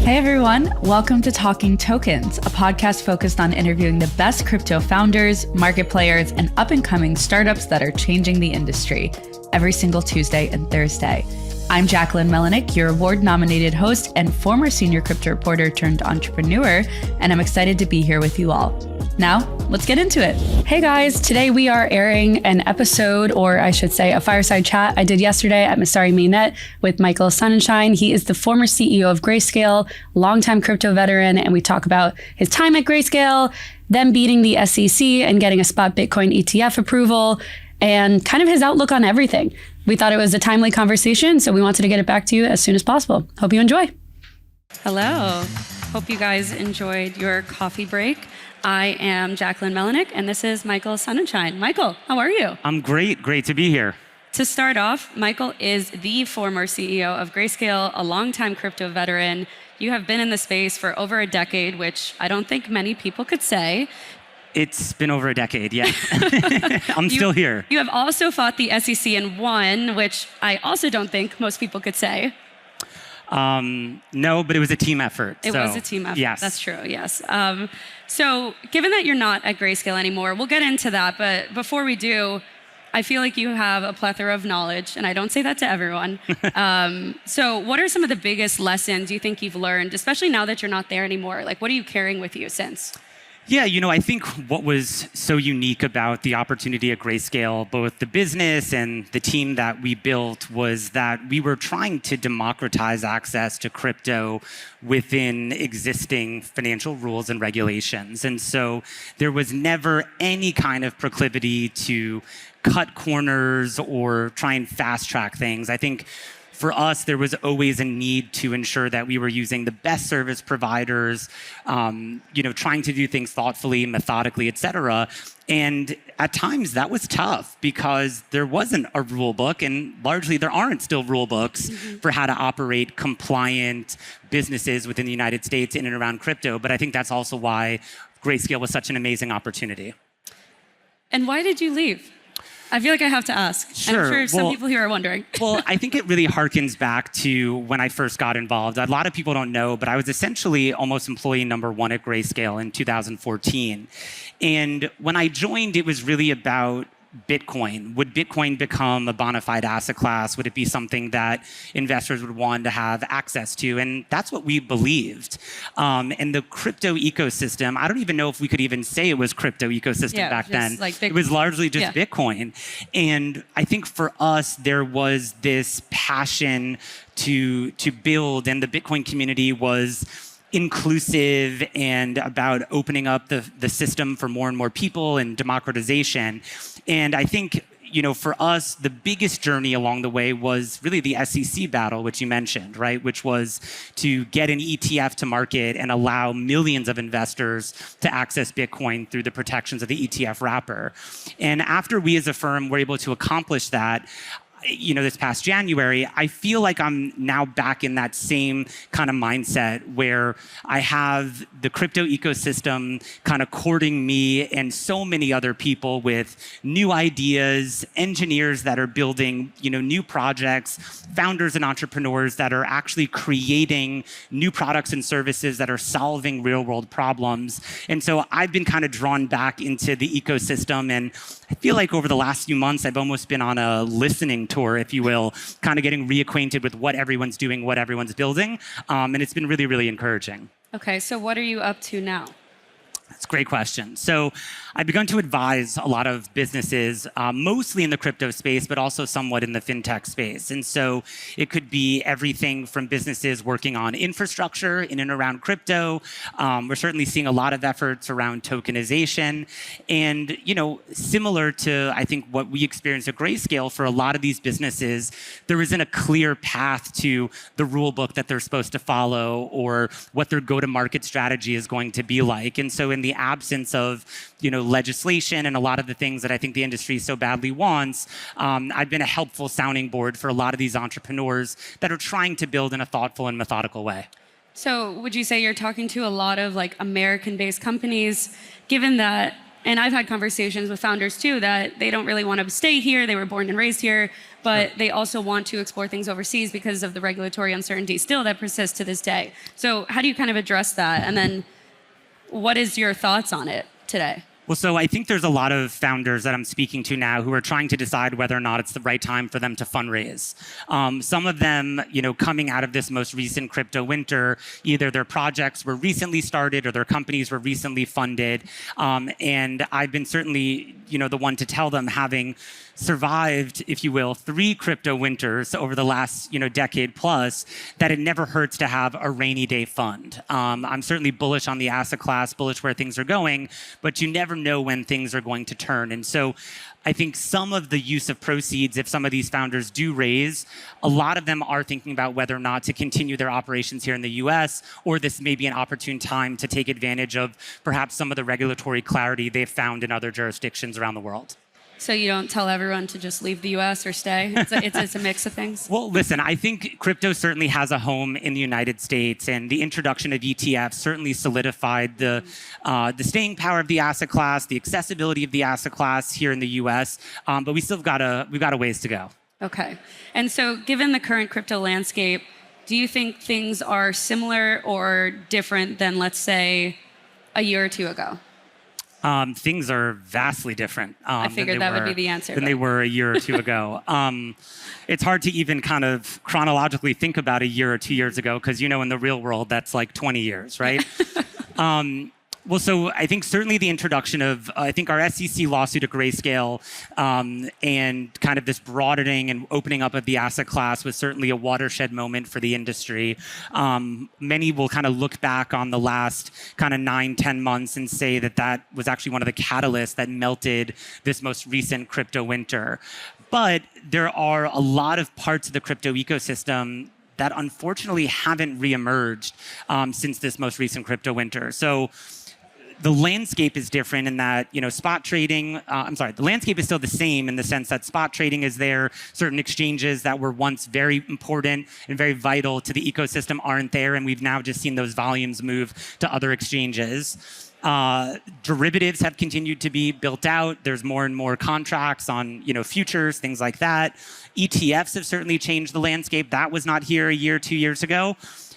Hey everyone, welcome to Talking Tokens, a podcast focused on interviewing the best crypto founders, market players, and up-and-coming startups that are changing the industry every single Tuesday and Thursday. I'm Jacquelyn your award-nominated host and former senior crypto reporter turned entrepreneur, and I'm excited to be here with you all. Now, let's get into it. Hey guys, today we are airing an episode, or I should say a fireside chat I did yesterday at Messari Mainnet with Michael Sonnenshein. He is the former CEO of Grayscale, longtime crypto veteran, and we talk about his time at Grayscale, them beating the SEC and getting a spot Bitcoin ETF approval, and kind of his outlook on everything. We thought it was a timely conversation, so we wanted to get it back to you as soon as possible. Hope you enjoy. Hello. Hope you guys enjoyed your coffee break. I am Jacquelyn, and this is Michael Sonnenshein. Michael, how are you? I'm great. Great to be here. To start off, Michael is the former CEO of Grayscale, a longtime crypto veteran. You have been in the space for over a decade, which I don't think many people could say. It's been over a decade, yeah. I'm still here. You have also fought the SEC and won, which I also don't think most people could say. No, but it was a team effort. It was a team effort. Yes. That's true, yes. So given that you're not at Grayscale anymore, we'll get into that. But before we do, I feel like you have a plethora of knowledge, and I don't say that to everyone. So what are some of the biggest lessons you think you've learned, especially now that you're not there anymore? Like, what are you carrying with you since? Yeah, I think what was so unique about the opportunity at Grayscale, both the business and the team that we built, was that we were trying to democratize access to crypto within existing financial rules and regulations. And so there was never any kind of proclivity to cut corners or try and fast track things. I think for us, there was always a need to ensure that we were using the best service providers, trying to do things thoughtfully, methodically, et cetera. And at times that was tough because there wasn't a rule book, and largely there aren't still rule books for how to operate compliant businesses within the United States in and around crypto. But I think that's also why Grayscale was such an amazing opportunity. And why did you leave? I feel like I have to ask. Sure. I'm sure some people here are wondering. Well, I think it really harkens back to when I first got involved. A lot of people don't know, but I was essentially almost employee number one at Grayscale in 2014. And when I joined, it was really about Bitcoin. Would Bitcoin become a bona fide asset class? Would it be something that investors would want to have access to? And that's what we believed. And the crypto ecosystem, I don't even know if we could even say it was crypto ecosystem back then. Like it was largely just Bitcoin. And I think for us, there was this passion to build, and the Bitcoin community was inclusive and about opening up the system for more and more people and democratization. And I think, for us, the biggest journey along the way was really the SEC battle, which you mentioned, right? Which was to get an ETF to market and allow millions of investors to access Bitcoin through the protections of the ETF wrapper. And after we as a firm were able to accomplish that, this past January, I feel like I'm now back in that same kind of mindset where I have the crypto ecosystem kind of courting me and so many other people with new ideas, engineers that are building, new projects, founders and entrepreneurs that are actually creating new products and services that are solving real world problems. And so I've been kind of drawn back into the ecosystem, and I feel like over the last few months, I've almost been on a listening tour, if you will, kind of getting reacquainted with what everyone's doing, what everyone's building. And it's been really, really encouraging. Okay, so what are you up to now? That's a great question. So I've begun to advise a lot of businesses, mostly in the crypto space, but also somewhat in the fintech space. And so it could be everything from businesses working on infrastructure in and around crypto. We're certainly seeing a lot of efforts around tokenization. And, similar to, I think, what we experienced at Grayscale, for a lot of these businesses, there isn't a clear path to the rule book that they're supposed to follow or what their go-to-market strategy is going to be like. And so in the absence of, legislation and a lot of the things that I think the industry so badly wants, I've been a helpful sounding board for a lot of these entrepreneurs that are trying to build in a thoughtful and methodical way. So would you say you're talking to a lot of American-based companies, given that And I've had conversations with founders too that they don't really want to stay here. They were born and raised here, but they also want to explore things overseas because of the regulatory uncertainty still that persists to this day. So how do you kind of address that? And then what is your thoughts on it today? Well, so I think there's a lot of founders that I'm speaking to now who are trying to decide whether or not it's the right time for them to fundraise. Some of them, coming out of this most recent crypto winter, either their projects were recently started or their companies were recently funded. And I've been certainly, the one to tell them, having survived, if you will, 3 crypto winters over the last, decade plus, that it never hurts to have a rainy day fund. I'm certainly bullish on the asset class, bullish where things are going, but you never know when things are going to turn. And so I think some of the use of proceeds, if some of these founders do raise, a lot of them are thinking about whether or not to continue their operations here in the US, or this may be an opportune time to take advantage of perhaps some of the regulatory clarity they've found in other jurisdictions around the world. So you don't tell everyone to just leave the US or stay? It's a mix of things? Well, listen, I think crypto certainly has a home in the United States, and the introduction of ETFs certainly solidified the staying power of the asset class, the accessibility of the asset class here in the US, but we've got a ways to go. Okay. And so given the current crypto landscape, do you think things are similar or different than, let's say, a year or two ago? Things are vastly different. I figured that would be the answer. Than they were a year or two ago. It's hard to even kind of chronologically think about a year or 2 years ago because, in the real world, that's like 20 years, right? Well, so I think certainly the introduction of, I think our SEC lawsuit at Grayscale and kind of this broadening and opening up of the asset class was certainly a watershed moment for the industry. Many will kind of look back on the last kind of 9-10 months and say that that was actually one of the catalysts that melted this most recent crypto winter. But there are a lot of parts of the crypto ecosystem that unfortunately haven't reemerged since this most recent crypto winter. So the landscape is different in that, spot trading, the landscape is still the same in the sense that spot trading is there. Certain exchanges that were once very important and very vital to the ecosystem aren't there, and we've now just seen those volumes move to other exchanges. Derivatives have continued to be built out. There's more and more contracts on, futures, things like that. ETFs have certainly changed the landscape. That was not here a year, 2 years ago.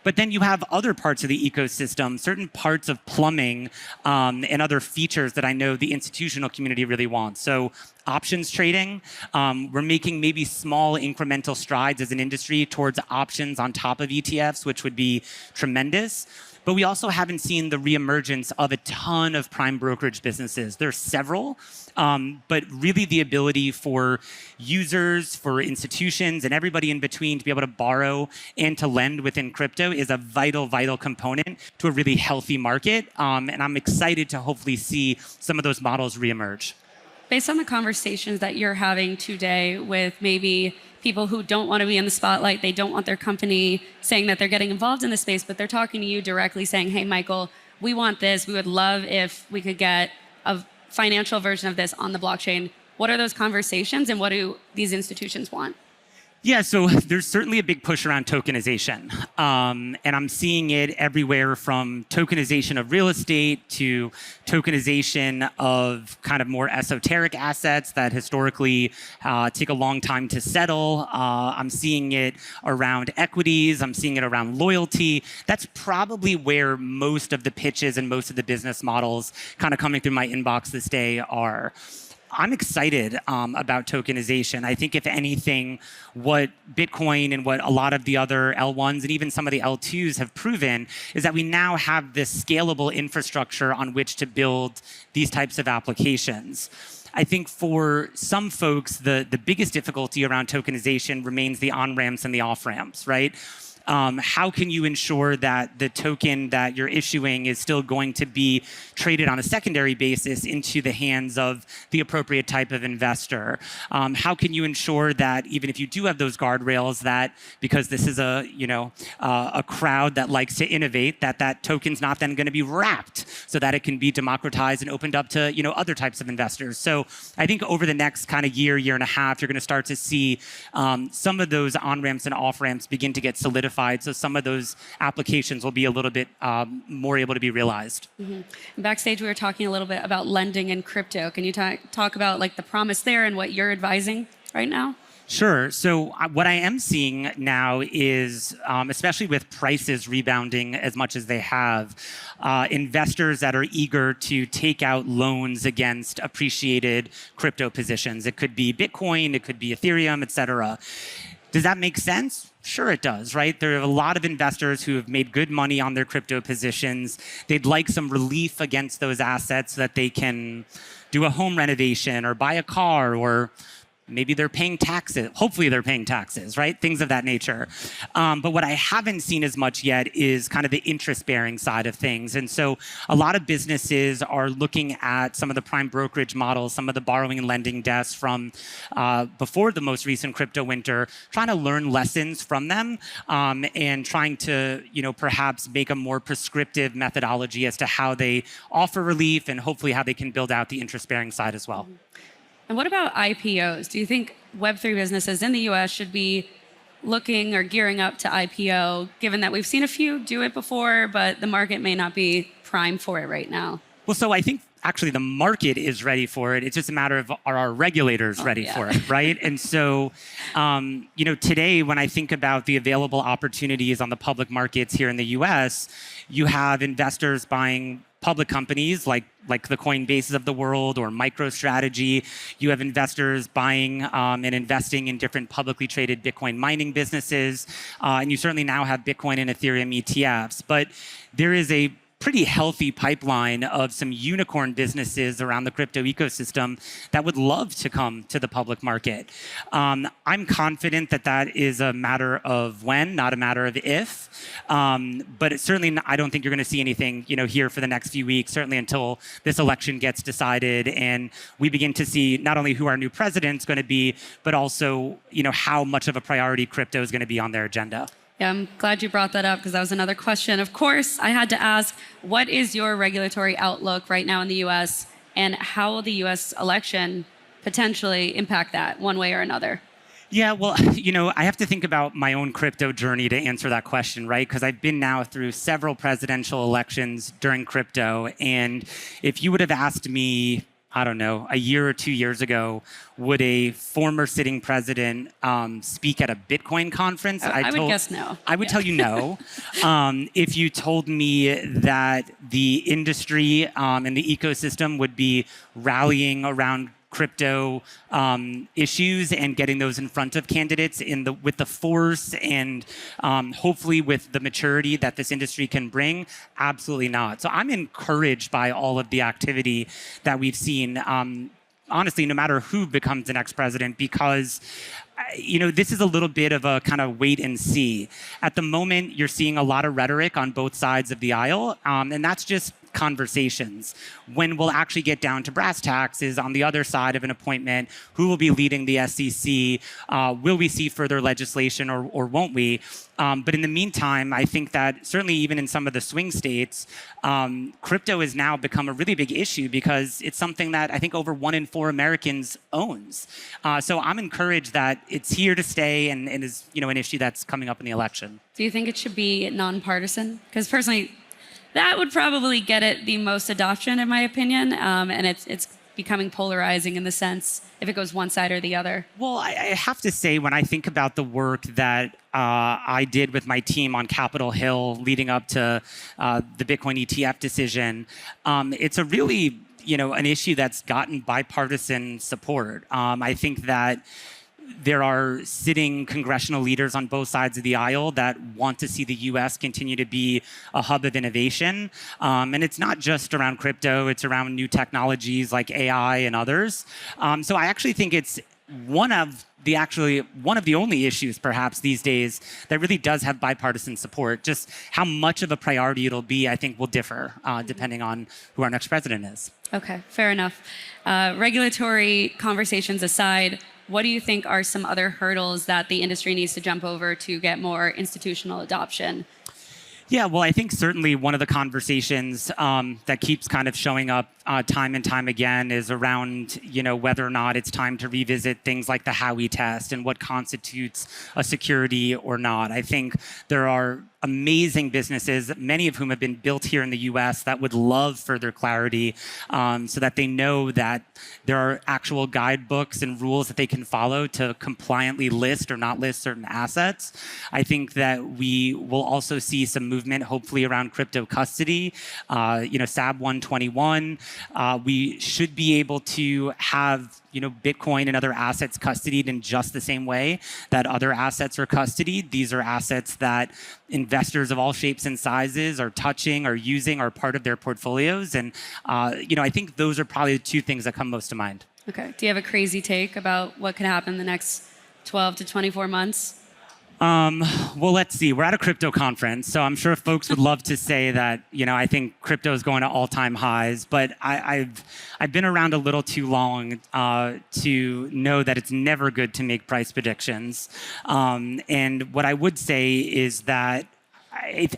But then you have other parts of the ecosystem, certain parts of plumbing and other features that I know the institutional community really wants. So options trading, we're making maybe small incremental strides as an industry towards options on top of ETFs, which would be tremendous. But we also haven't seen the reemergence of a ton of prime brokerage businesses. There's several, but really the ability for users, for institutions, and everybody in between to be able to borrow and to lend within crypto is a vital, vital component to a really healthy market. And I'm excited to hopefully see some of those models reemerge. Based on the conversations that you're having today with maybe people who don't want to be in the spotlight, they don't want their company saying that they're getting involved in the space, but they're talking to you directly saying, hey, Michael, we want this. We would love if we could get a financial version of this on the blockchain. What are those conversations and what do these institutions want? Yeah, so there's certainly a big push around tokenization. And I'm seeing it everywhere from tokenization of real estate to tokenization of kind of more esoteric assets that historically take a long time to settle. I'm seeing it around equities. I'm seeing it around loyalty. That's probably where most of the pitches and most of the business models kind of coming through my inbox this day are. I'm excited about tokenization. I think if anything, what Bitcoin and what a lot of the other L1s and even some of the L2s have proven is that we now have this scalable infrastructure on which to build these types of applications. I think for some folks, the biggest difficulty around tokenization remains the on-ramps and the off-ramps, right? How can you ensure that the token that you're issuing is still going to be traded on a secondary basis into the hands of the appropriate type of investor? How can you ensure that even if you do have those guardrails, that because this is a crowd that likes to innovate, that token's not then going to be wrapped so that it can be democratized and opened up to other types of investors? So I think over the next kind of year and a half, you're going to start to see some of those on ramps and off ramps begin to get solidified simplified, so some of those applications will be a little bit more able to be realized. Backstage, we were talking a little bit about lending in crypto. Can you talk about like the promise there and what you're advising right now? Sure. So what I am seeing now is, especially with prices rebounding as much as they have, investors that are eager to take out loans against appreciated crypto positions. It could be Bitcoin, it could be Ethereum, et cetera. Does that make sense? Sure it does, right? There are a lot of investors who have made good money on their crypto positions. They'd like some relief against those assets so that they can do a home renovation or buy a car, or maybe they're paying taxes. Hopefully they're paying taxes, right? Things of that nature. But what I haven't seen as much yet is kind of the interest-bearing side of things. And so a lot of businesses are looking at some of the prime brokerage models, some of the borrowing and lending desks from before the most recent crypto winter, trying to learn lessons from them, and trying to, perhaps make a more prescriptive methodology as to how they offer relief and hopefully how they can build out the interest-bearing side as well. And what about IPOs? Do you think Web3 businesses in the US should be looking or gearing up to IPO, given that we've seen a few do it before, but the market may not be prime for it right now? Well, so I think actually the market is ready for it. It's just a matter of, are our regulators ready for it, right? And so, today when I think about the available opportunities on the public markets here in the US, you have investors buying public companies like the Coinbases of the world or MicroStrategy. You have investors buying and investing in different publicly traded Bitcoin mining businesses. And you certainly now have Bitcoin and Ethereum ETFs. But there is a pretty healthy pipeline of some unicorn businesses around the crypto ecosystem that would love to come to the public market. I'm confident that that is a matter of when, not a matter of if. But it's certainly, I don't think you're going to see anything, here for the next few weeks, certainly until this election gets decided and we begin to see not only who our new president's going to be, but also, how much of a priority crypto is going to be on their agenda. Yeah, I'm glad you brought that up because that was another question. Of course, I had to ask, what is your regulatory outlook right now in the US, and how will the US election potentially impact that one way or another? Yeah, well, I have to think about my own crypto journey to answer that question, right? Because I've been now through several presidential elections during crypto. And if you would have asked me, I don't know, a year or 2 years ago, would a former sitting president speak at a Bitcoin conference? I would guess no. I would tell you no. If you told me that the industry and the ecosystem would be rallying around crypto issues and getting those in front of candidates with the force and hopefully with the maturity that this industry can bring, absolutely not. So I'm encouraged by all of the activity that we've seen, honestly, no matter who becomes the next president, because this is a little bit of a kind of wait and see. At the moment, you're seeing a lot of rhetoric on both sides of the aisle, and that's just conversations. When we'll actually get down to brass tacks is on the other side of an appointment, who will be leading the SEC? Will we see further legislation or won't we? But in the meantime, I think that certainly even in some of the swing states, crypto has now become a really big issue because it's something that I think over 1 in 4 Americans owns. So I'm encouraged that it's here to stay and is an issue that's coming up in the election. Do you think it should be nonpartisan? Because personally, that would probably get it the most adoption, in my opinion, and it's becoming polarizing in the sense if it goes one side or the other. Well, I have to say, when I think about the work that I did with my team on Capitol Hill leading up to the Bitcoin ETF decision, it's a really, an issue that's gotten bipartisan support. I think that there are sitting congressional leaders on both sides of the aisle that want to see the U.S. continue to be a hub of innovation. And it's not just around crypto, it's around new technologies like AI and others. So I actually think it's one of the only issues perhaps these days that really does have bipartisan support. Just how much of a priority it'll be, I think, will differ depending on who our next president is. Okay, fair enough. Regulatory conversations aside, what do you think are some other hurdles that the industry needs to jump over to get more institutional adoption? Yeah, well, I think certainly one of the conversations that keeps kind of showing up time and time again is around, whether or not it's time to revisit things like the Howey test and what constitutes a security or not. I think there are amazing businesses, many of whom have been built here in the US, that would love further clarity so that they know that there are actual guidebooks and rules that they can follow to compliantly list or not list certain assets. I think that we will also see some movement, hopefully, around crypto custody. SAB 121. We should be able to have Bitcoin and other assets custodied in just the same way that other assets are custodied. These are assets that investors of all shapes and sizes are touching, are using, are part of their portfolios. And, I think those are probably the two things that come most to mind. Okay. Do you have a crazy take about what could happen in the next 12 to 24 months? Well, let's see. We're at a crypto conference, so I'm sure folks would love to say that, I think crypto is going to all-time highs, but I've been around a little too long to know that it's never good to make price predictions. And what I would say is that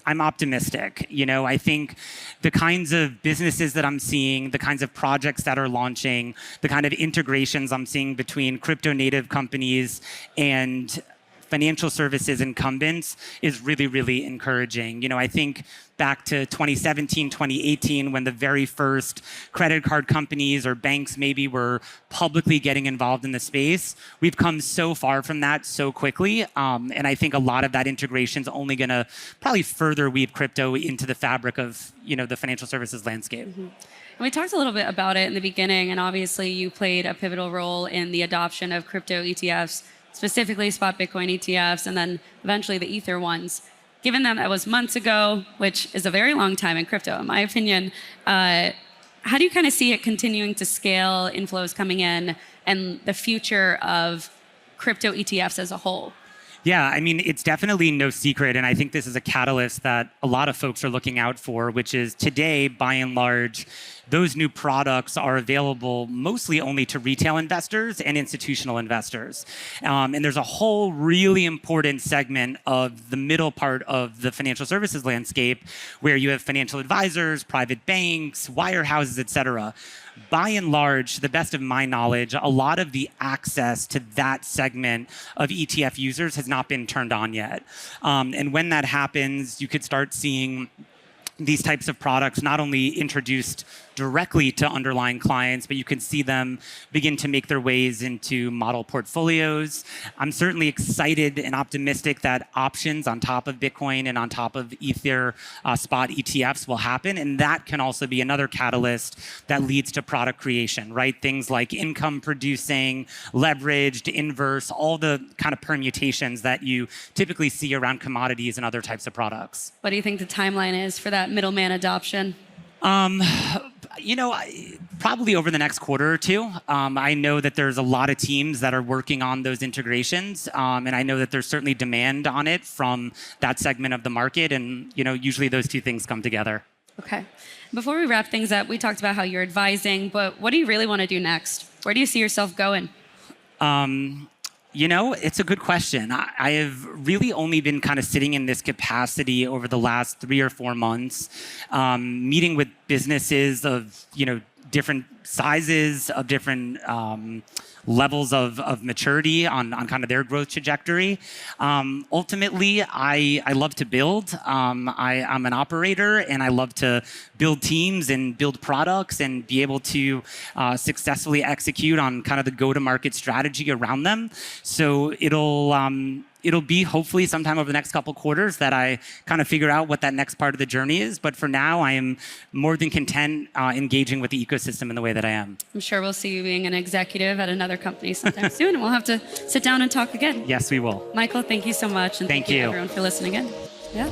I'm optimistic. I think the kinds of businesses that I'm seeing, the kinds of projects that are launching, the kind of integrations I'm seeing between crypto native companies and financial services incumbents is really, really encouraging. I think back to 2017, 2018, when the very first credit card companies or banks maybe were publicly getting involved in the space, we've come so far from that so quickly. And I think a lot of that integration is only going to probably further weave crypto into the fabric of, the financial services landscape. Mm-hmm. And we talked a little bit about it in the beginning, and obviously you played a pivotal role in the adoption of crypto ETFs, specifically spot Bitcoin ETFs, and then eventually the Ether ones. Given that was months ago, which is a very long time in crypto, in my opinion, how do you kind of see it continuing to scale, inflows coming in, and the future of crypto ETFs as a whole? Yeah, it's definitely no secret, and I think this is a catalyst that a lot of folks are looking out for, which is today, by and large, those new products are available mostly only to retail investors and institutional investors. And there's a whole really important segment of the middle part of the financial services landscape where you have financial advisors, private banks, wirehouses, et cetera. By and large, to the best of my knowledge, a lot of the access to that segment of ETF users has not been turned on yet. And when that happens, you could start seeing these types of products not only introduced directly to underlying clients, but you can see them begin to make their ways into model portfolios. I'm certainly excited and optimistic that options on top of Bitcoin and on top of Ether spot ETFs will happen. And that can also be another catalyst that leads to product creation, right? Things like income producing, leveraged, inverse, all the kind of permutations that you typically see around commodities and other types of products. What do you think the timeline is for that middleman adoption? Probably over the next quarter or two. I know that there's a lot of teams that are working on those integrations, and I know that there's certainly demand on it from that segment of the market, and usually those two things come together. Okay. Before we wrap things up, we talked about how you're advising, but what do you really want to do next? Where do you see yourself going? It's a good question. I have really only been kind of sitting in this capacity over the last 3 or 4 months, meeting with businesses of, different sizes, of different levels of maturity on kind of their growth trajectory. Ultimately, I love to build. I'm an operator, and I love to build teams and build products and be able to successfully execute on kind of the go-to-market strategy around them. So it'll be hopefully sometime over the next couple quarters that I kind of figure out what that next part of the journey is. But for now, I am more than content engaging with the ecosystem in the way that I am. I'm sure we'll see you being an executive at another company sometime soon, and we'll have to sit down and talk again. Yes, we will. Michael, thank you so much. And thank you everyone for listening in. Yeah.